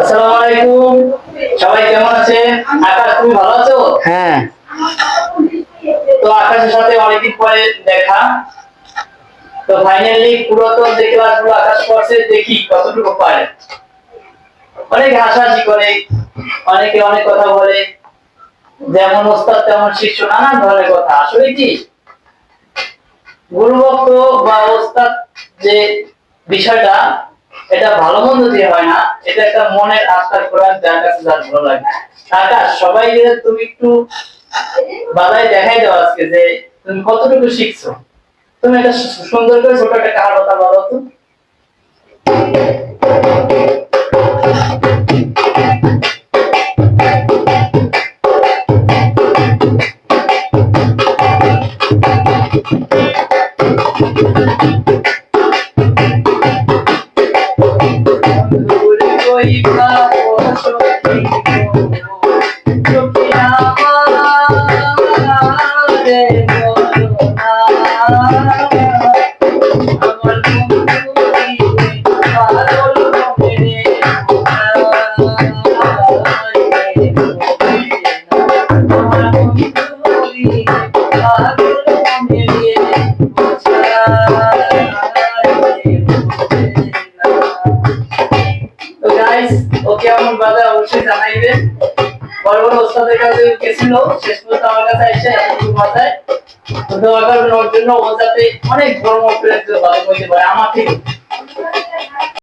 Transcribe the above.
আসসালামু আলাইকুম, সবাই কেমন আছেন? আকাশ, তুমি ভালো আছো? হ্যাঁ। তো আকাশের সাথে অনেকদিন পরে দেখা। তো ফাইনালি পুরাতন যে ক্লাসগুলো আকাশ করছে, দেখি কতটুকু পারে। অনেকে হাসাহাসি করে, অনেকে অনেক কথা বলে, যেমন ওস্তাদ তেমন শিষ্য, নানান ধরনের কথা। আসলে কি গুরুভক্ত বা ওস্তাদ যে বিষয়টা, এটা ভালো মন্দ দিয়ে হয় না, এটা একটা মনের আস্থার কোরআন, যার কাছে যার ভালো লাগে। আকাশ, সবাই তুমি একটু বাজায় দেখাই দাও আজকে যে তুমি কতটুকু শিখছো। তুমি একটা সুন্দর করে ছোট একটা কাহারতা বলো তো। দূরে কইবা ও সখী গো, সখী আমার রে বলনা, আমার বন্ধু পাগল মনে রে, আমার বন্ধু পাগল মনে রে, তো গাইস, ওকে আমার বাজা অবশ্যই জানাইবেন। বড় বড় ওস্তাদের কাছে গেছিল, শেষ পর্যন্ত আমার কাছে এসে এতটুকু বাজায়। তো দোয়া করবেন ওর জন্য, ও যাতে অনেক বড় মাপের একজন বাজা হইতে পারে আমার থেকে।